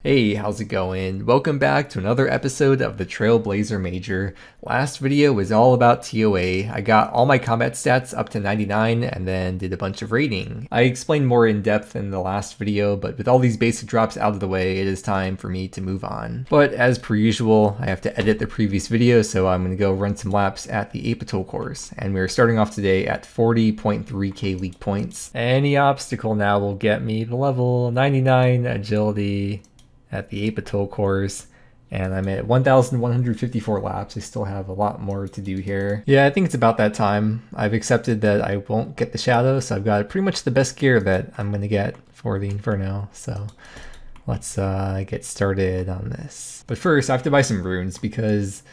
Hey, how's it going? Welcome back to another episode of the Trailblazer Major. Last video was all about TOA. I got all my combat stats up to 99 and then did a bunch of raiding. I explained more in depth in the last video, but with all these basic drops out of the way, it is time for me to move on. But as per usual, I have to edit the previous video, so I'm going to go run some laps at the Apatow course. And we're starting off today at 40.3k league points. Any obstacle now will get me the level 99 agility at the Apatow course, and I'm at 1,154 laps. I still have a lot more to do here. Yeah, I think it's about that time. I've accepted that I won't get the shadow, so I've got pretty much the best gear that I'm going to get for the Inferno. So let's get started on this. But first, I have to buy some runes because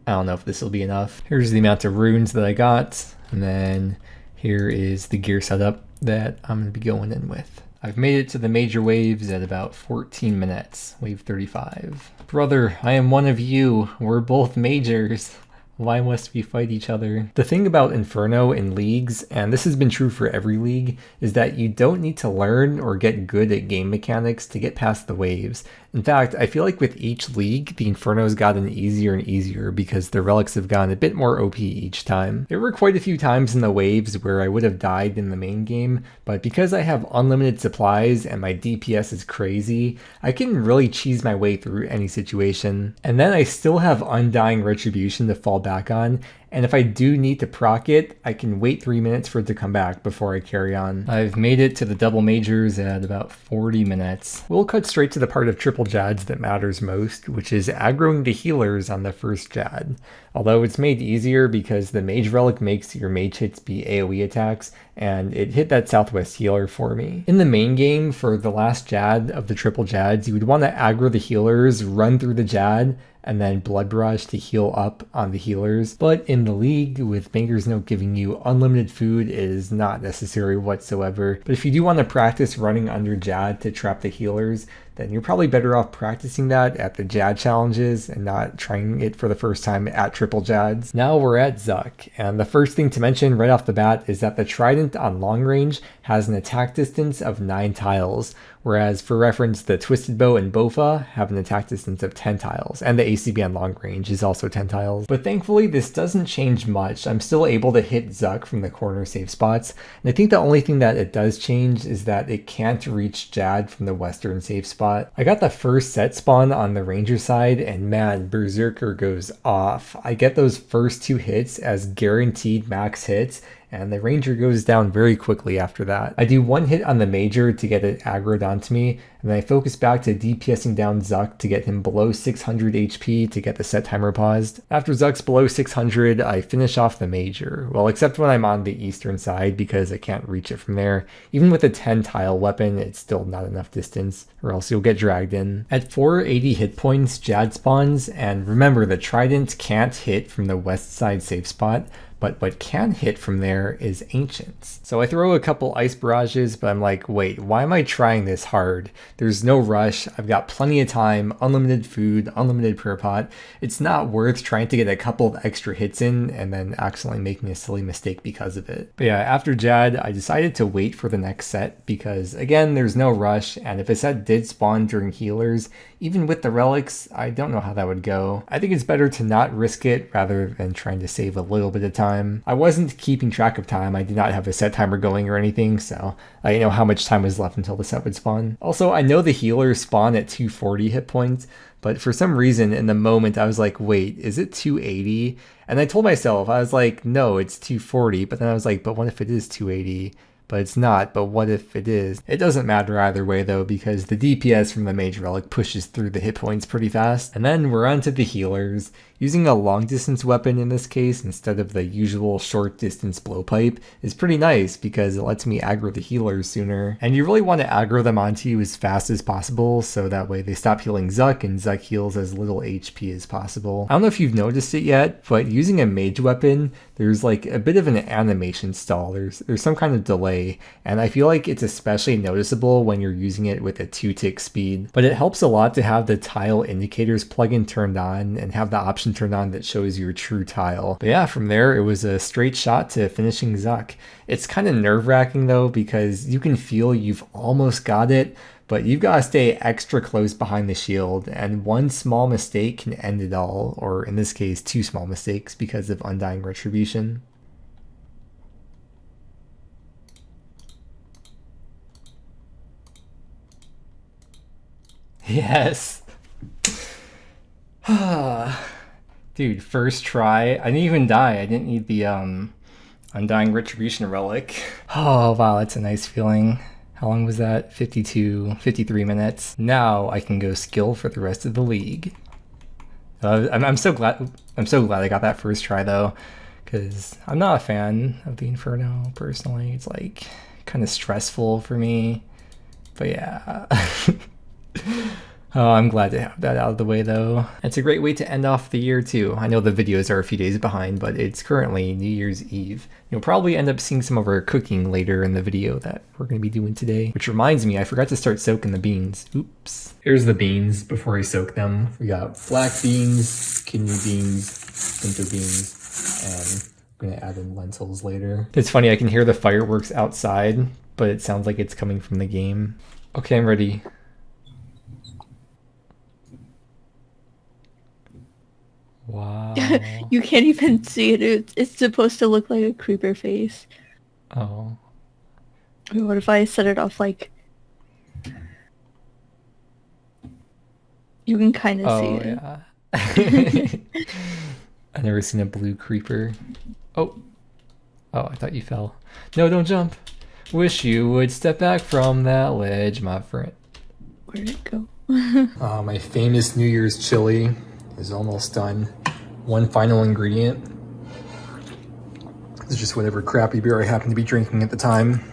I don't know if this will be enough. Here's the amount of runes that I got, and then here is the gear setup that I'm going to be going in with. I've made it to the major waves at about 14 minutes, wave 35. Brother, I am one of you. We're both majors. Why must we fight each other? The thing about Inferno in leagues, and this has been true for every league, is that you don't need to learn or get good at game mechanics to get past the waves. In fact, I feel like with each league, the Inferno's gotten easier and easier because the relics have gotten a bit more OP each time. There were quite a few times in the waves where I would have died in the main game, but because I have unlimited supplies and my DPS is crazy, I can really cheese my way through any situation. And then I still have Undying Retribution to fall back on, and if I do need to proc it, I can wait 3 minutes for it to come back before I carry on. I've made it to the double majors at about 40 minutes. We'll cut straight to the part of triple jads that matters most, which is aggroing the healers on the first jad. Although it's made easier because the mage relic makes your mage hits be AoE attacks, and it hit that southwest healer for me. In the main game, for the last jad of the triple jads, you would want to aggro the healers, run through the jad, and then blood barrage to heal up on the healers. But in the league, with Banger's Note giving you unlimited food, it is not necessary whatsoever. But if you do want to practice running under Jad to trap the healers, then you're probably better off practicing that at the Jad challenges and not trying it for the first time at triple Jads. Now we're at Zuck, and the first thing to mention right off the bat is that the Trident on long range has an attack distance of 9 tiles, whereas for reference the Twisted Bow and Bofa have an attack distance of 10 tiles, and the ACB on long range is also 10 tiles. But thankfully this doesn't change much. I'm still able to hit Zuck from the corner safe spots, and I think the only thing that it does change is that it can't reach Jad from the western safe spot. I got the first set spawn on the ranger side, and man, Berserker goes off. I get those first 2 hits as guaranteed max hits, and the ranger goes down very quickly after that. I do 1 hit on the major to get it aggroed onto me, and then I focus back to DPSing down Zuck to get him below 600 HP to get the set timer paused. After Zuck's below 600, I finish off the major. Well, except when I'm on the eastern side because I can't reach it from there. Even with a 10 tile weapon, it's still not enough distance, or else you'll get dragged in. At 480 hit points, Jad spawns, and remember the Trident can't hit from the west side safe spot, but what can hit from there is Ancients. So I throw a couple ice barrages, but I'm like, wait, why am I trying this hard? There's no rush, I've got plenty of time, unlimited food, unlimited prayer pot. It's not worth trying to get a couple of extra hits in and then accidentally making a silly mistake because of it. But yeah, after Jad, I decided to wait for the next set because again, there's no rush, and if a set did spawn during healers, even with the relics, I don't know how that would go. I think it's better to not risk it rather than trying to save a little bit of time. I wasn't keeping track of time. I did not have a set timer going or anything, so I didn't know how much time was left until the set would spawn. Also, I know the healers spawn at 240 hit points, but for some reason in the moment I was like, wait, is it 280? And I told myself, I was like, no, it's 240, but then I was like, but what if it is 280? But it's not, but what if it is? It doesn't matter either way though, because the DPS from the mage relic pushes through the hit points pretty fast. And then we're on to the healers. Using a long distance weapon in this case instead of the usual short distance blowpipe is pretty nice because it lets me aggro the healers sooner. And you really want to aggro them onto you as fast as possible so that way they stop healing Zuck and Zuck heals as little HP as possible. I don't know if you've noticed it yet, but using a mage weapon, there's like a bit of an animation stall. There's some kind of delay, and I feel like it's especially noticeable when you're using it with a 2-tick speed. But it helps a lot to have the tile indicators plugin turned on and have the option turned on that shows your true tile. But yeah, from there it was a straight shot to finishing Zuck. It's kind of nerve-wracking though because you can feel you've almost got it, But you've got to stay extra close behind the shield, and one small mistake can end it all, or in this case, two small mistakes because of Undying Retribution. Yes. Dude, first try. I didn't even die. I didn't need the Undying Retribution relic. Oh, wow, that's a nice feeling. How long was that? 53 minutes. Now I can go skill for the rest of the league. I'm so glad I got that first try though, because I'm not a fan of the Inferno personally. It's like kind of stressful for me. But yeah. Oh, I'm glad to have that out of the way though. It's a great way to end off the year too. I know the videos are a few days behind, but it's currently New Year's Eve. You'll probably end up seeing some of our cooking later in the video that we're going to be doing today. Which reminds me, I forgot to start soaking the beans. Oops. Here's the beans before I soak them. We got black beans, kidney beans, pinto beans, and I'm going to add in lentils later. It's funny, I can hear the fireworks outside, but it sounds like it's coming from the game. Okay, I'm ready. Wow. You can't even see it. It's supposed to look like a creeper face. Oh. What if I set it off like... You can kind of see it. Yeah. I've never seen a blue creeper. Oh. Oh, I thought you fell. No, don't jump. Wish you would step back from that ledge, my friend. Where'd it go? My famous New Year's chili is almost done. One final ingredient is just whatever crappy beer I happen to be drinking at the time.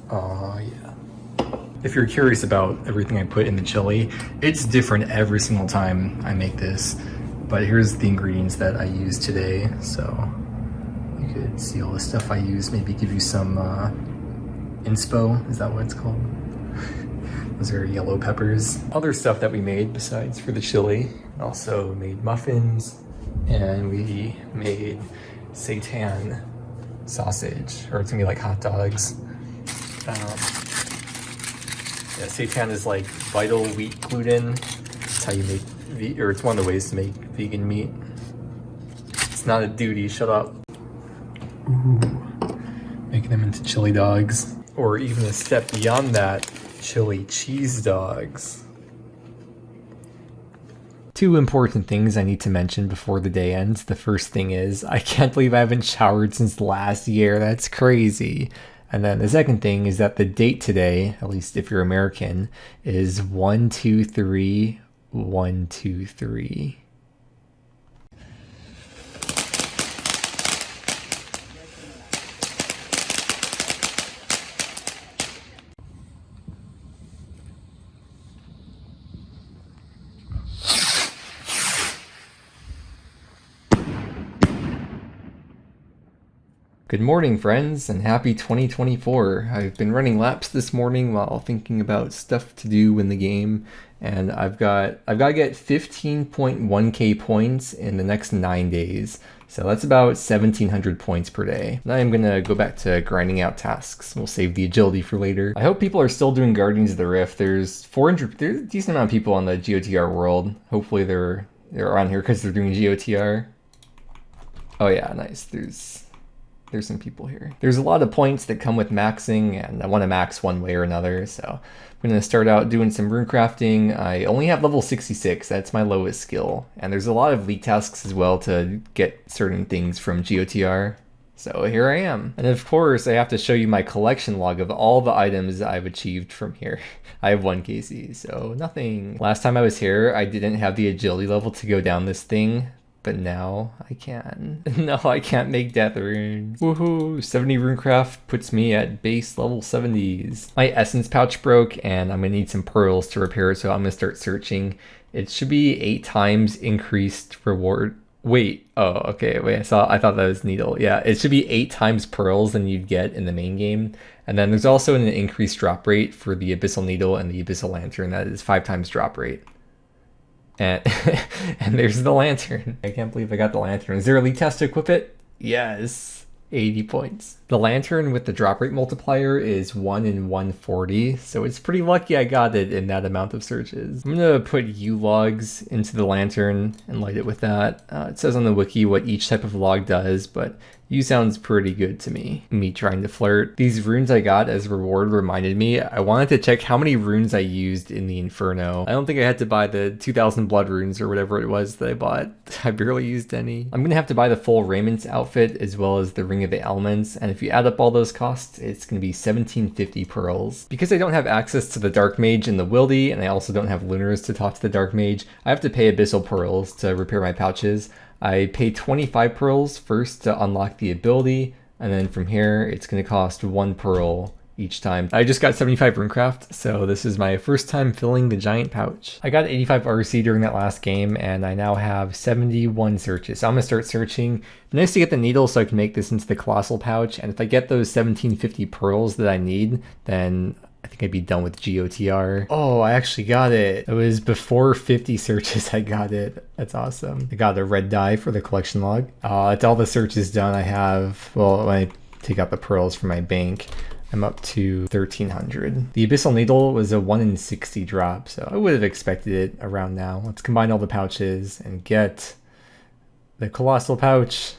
Oh yeah. If you're curious about everything I put in the chili, it's different every single time I make this. But here's the ingredients that I use today. So you could see all the stuff I use, maybe give you some inspo, is that what it's called? Those are yellow peppers. Other stuff that we made besides for the chili, also made muffins, and we made seitan sausage, or it's gonna be like hot dogs. Yeah, seitan is like vital wheat gluten. It's how you make, or it's one of the ways to make vegan meat. It's not a duty, shut up. Ooh, making them into chili dogs. Or even a step beyond that, chili cheese dogs. Two important things I need to mention before the day ends. The first thing is, I can't believe I haven't showered since last year. That's crazy. And then the second thing is that the date today, at least if you're American, is 123-123. Good morning, friends, and happy 2024. I've been running laps this morning while thinking about stuff to do in the game, and I've got to get 15.1k points in the next 9 days. So that's about 1700 points per day. Now I'm gonna go back to grinding out tasks. We'll save the agility for later. I hope people are still doing Guardians of the Rift. There's a decent amount of people on the GOTR world. Hopefully they're on here because they're doing GOTR. Oh yeah, nice. There's some people here. There's a lot of points that come with maxing, and I want to max one way or another, so I'm going to start out doing some rune crafting. I only have level 66, that's my lowest skill, and there's a lot of league tasks as well to get certain things from GOTR. So here I am. And of course, I have to show you my collection log of all the items I've achieved from here. I have 1 KC, so nothing. Last time I was here, I didn't have the agility level to go down this thing, but now I can. No, I can't make death runes. Woohoo! 70 runecraft puts me at base level 70s. My essence pouch broke, and I'm gonna need some pearls to repair it, so I'm gonna start searching. It should be 8 times increased reward. Wait, oh, okay, wait, I thought that was needle. Yeah, it should be 8 times pearls than you'd get in the main game. And then there's also an increased drop rate for the Abyssal Needle and the Abyssal Lantern that is 5 times drop rate. And and there's the lantern. I can't believe I got the lantern. Is there a league test to equip it? Yes. 80 points. The lantern with the drop rate multiplier is 1 in 140, so it's pretty lucky I got it in that amount of searches. I'm gonna put U logs into the lantern and light it with that. It says on the wiki what each type of log does, but U sounds pretty good to me. Me trying to flirt. These runes I got as reward reminded me I wanted to check how many runes I used in the Inferno. I don't think I had to buy the 2000 blood runes or whatever it was that I bought. I barely used any. I'm gonna have to buy the full Raymond's outfit as well as the Ring of the Elements, and if you add up all those costs, it's gonna be 1750 pearls. Because I don't have access to the Dark Mage and the Wildy, and I also don't have Lunars to talk to the Dark Mage, I have to pay Abyssal Pearls to repair my pouches. I pay 25 pearls first to unlock the ability, and then from here it's going to cost 1 pearl each time. I just got 75 runecraft, so this is my first time filling the giant pouch. I got 85 RC during that last game, and I now have 71 searches. So I'm going to start searching. Nice to get the needle so I can make this into the colossal pouch, and if I get those 1750 pearls that I need, then I think I'd be done with GOTR. Oh, I actually got it. It was before 50 searches I got it. That's awesome. I got a red dye for the collection log. It's all the searches done. I have, well, when I take out the pearls from my bank, I'm up to 1300. The Abyssal Needle was a 1 in 60 drop, so I would have expected it around now. Let's combine all the pouches and get the colossal pouch.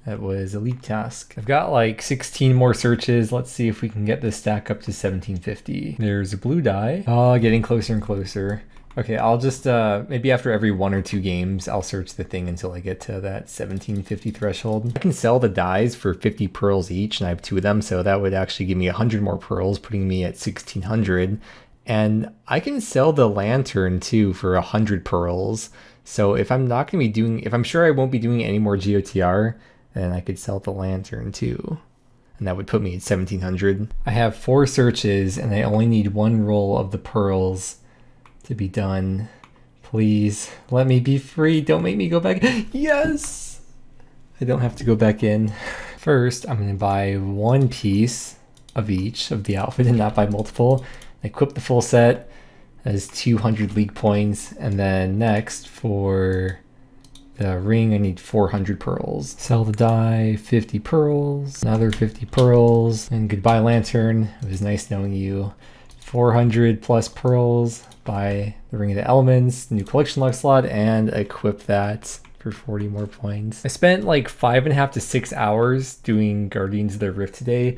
That was a leak task. I've got like 16 more searches. Let's see if we can get this stack up to 1750. There's a blue dye. Oh, getting closer and closer. Okay, I'll just, maybe after every 1 or 2 games, I'll search the thing until I get to that 1750 threshold. I can sell the dyes for 50 pearls each, and I have 2 of them, so that would actually give me 100 more pearls, putting me at 1600. And I can sell the lantern too for 100 pearls. So if I'm not gonna be doing, if I'm sure I won't be doing any more GOTR, then I could sell the lantern too. And that would put me at 1700. I have 4 searches and I only need 1 roll of the pearls to be done. Please let me be free. Don't make me go back. Yes! I don't have to go back in. First, I'm gonna buy 1 piece of each of the outfit and not buy multiple. Equip the full set as 200 league points. And then next for the ring, I need 400 pearls. Sell the die, 50 pearls, another 50 pearls, and goodbye lantern. It was nice knowing you. 400 plus pearls, buy the Ring of the Elements, new collection log slot, and equip that for 40 more points. I spent like 5.5 to 6 hours doing Guardians of the Rift today.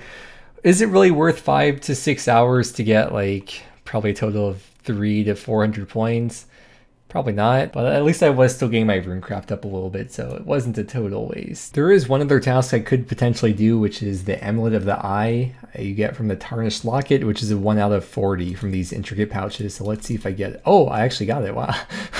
Is it really worth 5 to 6 hours to get like probably a total of 300 to 400 points? Probably not, but at least I was still getting my runecraft up a little bit, so it wasn't a total waste. There is one other task I could potentially do, which is the Amulet of the Eye you get from the Tarnished Locket, which is a 1 out of 40 from these intricate pouches. So let's see if I get it. Oh, I actually got it. Wow,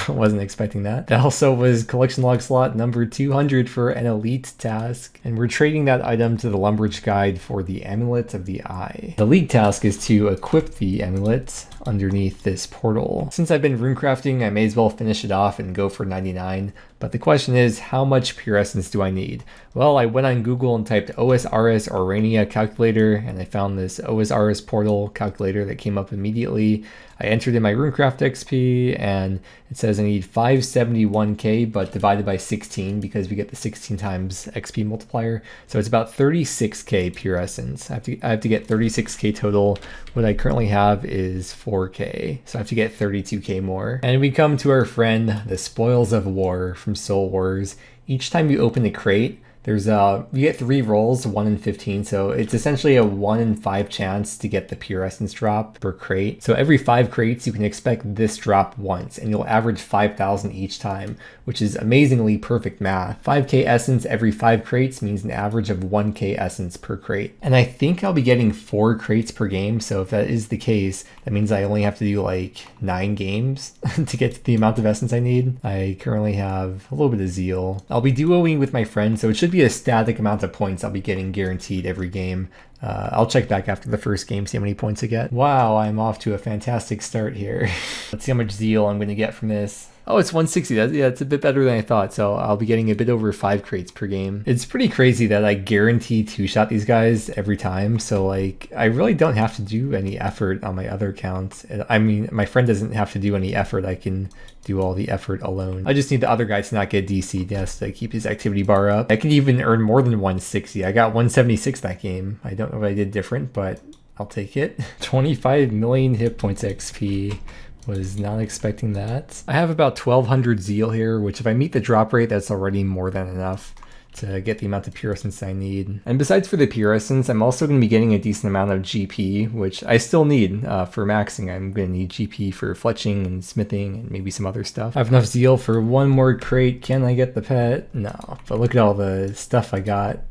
I wasn't expecting that. That also was collection log slot number 200 for an elite task, and we're trading that item to the Lumbridge Guide for the Amulet of the Eye. The league task is to equip the amulet underneath this portal. Since I've been runecrafting, I may as well finish it off and go for 99. But the question is, how much pure essence do I need? Well, I went on Google and typed OSRS Aurania calculator, and I found this OSRS portal calculator that came up immediately. I entered in my runecraft XP, and it says I need 571k, but divided by 16 because we get the 16 times XP multiplier. So it's about 36k pure essence. I have to get 36k total. What I currently have is 4k, so I have to get 32k more. And we come to our friend, the Spoils of War from Soul Wars. Each time you open a crate, there's you get 3 rolls, 1 in 15, so it's essentially a 1 in 5 chance to get the pure essence drop per crate. So every 5 crates you can expect this drop once, and you'll average 5,000 each time, which is amazingly perfect math. 5k essence every 5 crates means an average of 1k essence per crate. And I think I'll be getting 4 crates per game, so if that is the case, that means I only have to do like 9 games to get to the amount of essence I need. I currently have a little bit of zeal. I'll be duoing with my friend, so it should be a static amount of points I'll be getting guaranteed every game. I'll check back after the first game, see how many points I get. Wow, I'm off to a fantastic start here. Let's see how much zeal I'm going to get from this. Oh, it's 160. Yeah, it's a bit better than I thought. So I'll be getting a bit over 5 crates per game. It's pretty crazy that I guarantee 2-shot these guys every time. So like, I really don't have to do any effort on my other account. I mean, my friend doesn't have to do any effort. I can do all the effort alone. I just need the other guy to not get DC'd, yes, to keep his activity bar up. I can even earn more than 160. I got 176 that game. I don't know what I did different, but I'll take it. 25 million hit points XP. Was not expecting that. I have about 1200 zeal here, which if I meet the drop rate, that's already more than enough to get the amount of pure essence I need. And besides for the pure essence, I'm also going to be getting a decent amount of GP, which I still need for maxing. I'm going to need GP for fletching and smithing and maybe some other stuff. I have enough zeal for one more crate. Can I get the pet? No, but look at all the stuff I got.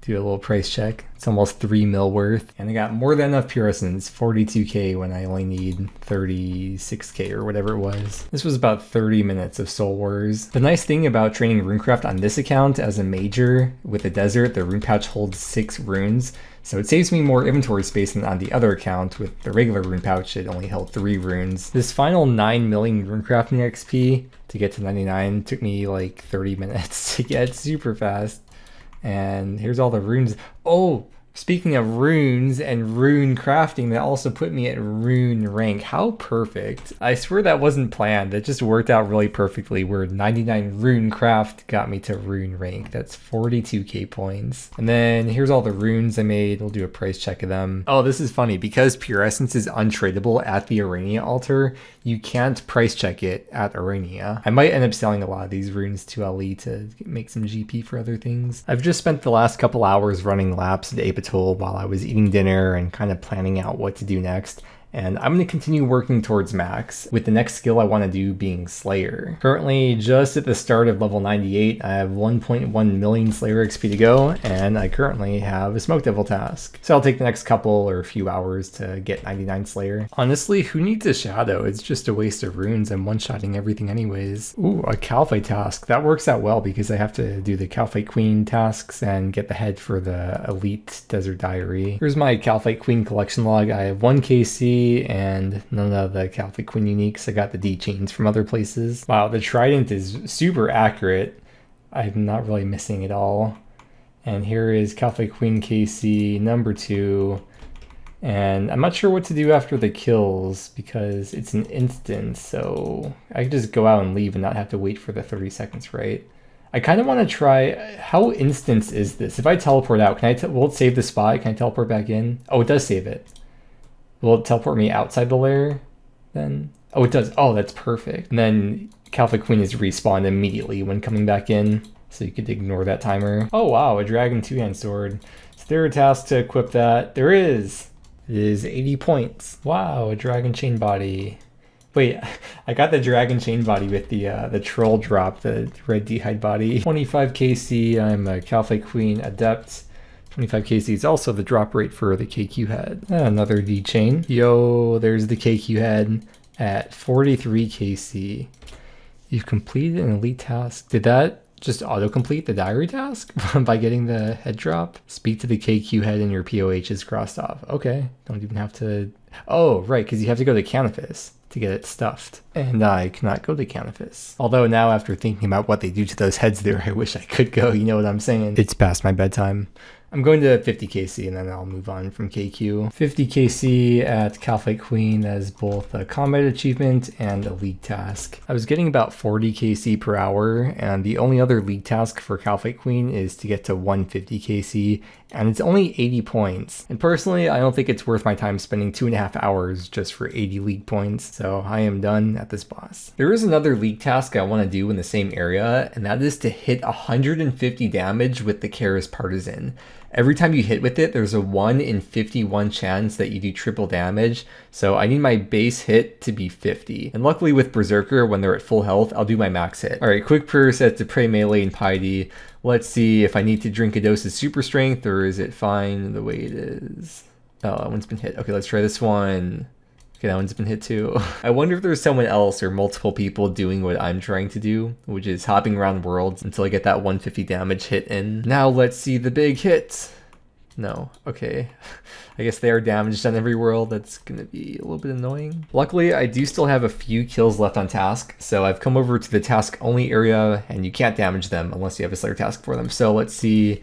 Do a little price check. It's almost 3 mil worth. And I got more than enough pure essence, 42k when I only need 36k or whatever it was. This was about 30 minutes of Soul Wars. The nice thing about training runecraft on this account as a major with the desert, the rune pouch holds 6 runes. So it saves me more inventory space than on the other account. With the regular rune pouch, it only held 3 runes. This final 9 million runecrafting XP to get to 99 took me like 30 minutes to get super fast. And here's all the runes. Oh, speaking of runes and rune crafting, that also put me at rune rank. How perfect. I swear that wasn't planned. It just worked out really perfectly where 99 rune craft got me to rune rank. That's 42k points. And then here's all the runes I made. We'll do a price check of them. Oh, this is funny. Because pure essence is untradeable at the Arania altar, you can't price check it at Arania. I might end up selling a lot of these runes to LE to make some GP for other things. I've just spent the last couple hours running laps at Apatool while I was eating dinner and kind of planning out what to do next. And I'm going to continue working towards max, with the next skill I want to do being Slayer. Currently, just at the start of level 98, I have 1.1 million Slayer XP to go, and I currently have a Smoke Devil task. So I'll take the next couple or a few hours to get 99 Slayer. Honestly, who needs a Shadow? It's just a waste of runes. I'm one-shotting everything anyways. Ooh, a Kalphite task. That works out well because I have to do the Kalphite Queen tasks and get the head for the Elite Desert Diary. Here's my Kalphite Queen collection log. I have 1 KC, and none of the Kalphite Queen uniques. I got the D chains from other places. Wow, the Trident is super accurate. I'm not really missing it all. And here is Kalphite Queen KC number 2. And I'm not sure what to do after the kills because it's an instant, so I can just go out and leave and not have to wait for the 30 seconds, right? I kind of want to try, how instance is this? If I teleport out, will it save the spot? Can I teleport back in? Oh, it does save it. Will it teleport me outside the lair then? Oh, it does. Oh, that's perfect. And then Kalphite Queen is respawned immediately when coming back in, so you could ignore that timer. Oh wow, a dragon 2-hand sword. Is there a task to equip that? There is. It is 80 points. Wow, a dragon chain body. Wait, I got the dragon chain body with the troll drop, the red d'hide body. 25 KC, I'm a Kalphite Queen adept. 25 KC is also the drop rate for the KQ head. Another D chain. Yo, there's the KQ head at 43 KC. You've completed an elite task. Did that just autocomplete the diary task by getting the head drop? Speak to the KQ head and your POH is crossed off. Okay, don't even have to... Oh, right, because you have to go to Canifis to get it stuffed. And I cannot go to Canifis. Although now after thinking about what they do to those heads there, I wish I could go, you know what I'm saying? It's past my bedtime. I'm going to 50 KC and then I'll move on from KQ. 50 KC at Kalphite Queen as both a combat achievement and a league task. I was getting about 40 KC per hour, and the only other league task for Kalphite Queen is to get to 150 KC, and it's only 80 points. And personally, I don't think it's worth my time spending 2.5 hours just for 80 league points, so I am done at this boss. There is another league task I want to do in the same area, and that is to hit 150 damage with the Karis Partisan. Every time you hit with it, there's a 1 in 51 chance that you do triple damage, so I need my base hit to be 50. And luckily with Berserker, when they're at full health, I'll do my max hit. Alright, quick prayer set to pray melee and piety. Let's see if I need to drink a dose of super strength, or is it fine the way it is? Oh, that one's been hit. Okay, let's try this one. Okay, that one's been hit too. I wonder if there's someone else or multiple people doing what I'm trying to do, which is hopping around worlds until I get that 150 damage hit in. Now let's see the big hit. No. Okay. I guess they are damaged on every world. That's going to be a little bit annoying. Luckily, I do still have a few kills left on task. So I've come over to the task only area and you can't damage them unless you have a Slayer task for them. So let's see.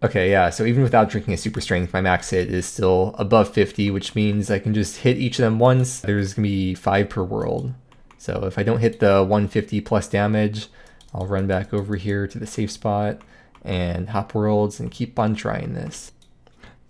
Okay, yeah, so even without drinking a super strength, my max hit is still above 50, which means I can just hit each of them once. There's going to be 5 per world. So if I don't hit the 150 plus damage, I'll run back over here to the safe spot and hop worlds and keep on trying this.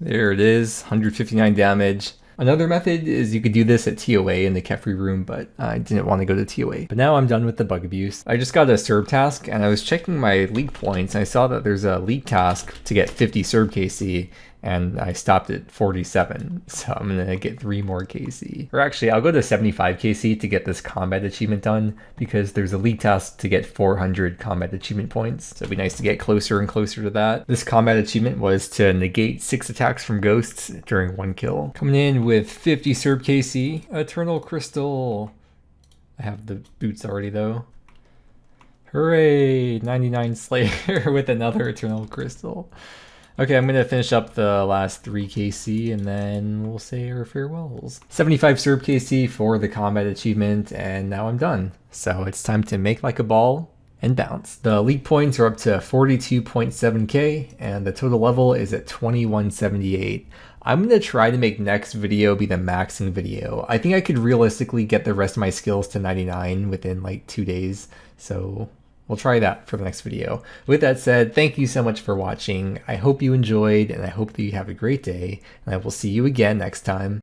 There it is, 159 damage. Another method is you could do this at TOA in the Kefri room, but I didn't want to go to TOA. But now I'm done with the bug abuse. I just got a Serb task and I was checking my league points and I saw that there's a league task to get 50 Serb KC and I stopped at 47. So I'm gonna get 3 more KC. Or actually, I'll go to 75 KC to get this combat achievement done because there's a league task to get 400 combat achievement points. So it'd be nice to get closer and closer to that. This combat achievement was to negate 6 attacks from ghosts during 1 kill. Coming in with 50 Serb KC, Eternal Crystal. I have the boots already though. Hooray! 99 Slayer with another Eternal Crystal. Okay, I'm going to finish up the last 3 KC and then we'll say our farewells. 75 Serb KC for the combat achievement and now I'm done. So it's time to make like a ball and bounce. The league points are up to 42.7k and the total level is at 2178. I'm going to try to make next video be the maxing video. I think I could realistically get the rest of my skills to 99 within like 2 days. So we'll try that for the next video. With that said, thank you so much for watching. I hope you enjoyed and I hope that you have a great day and I will see you again next time.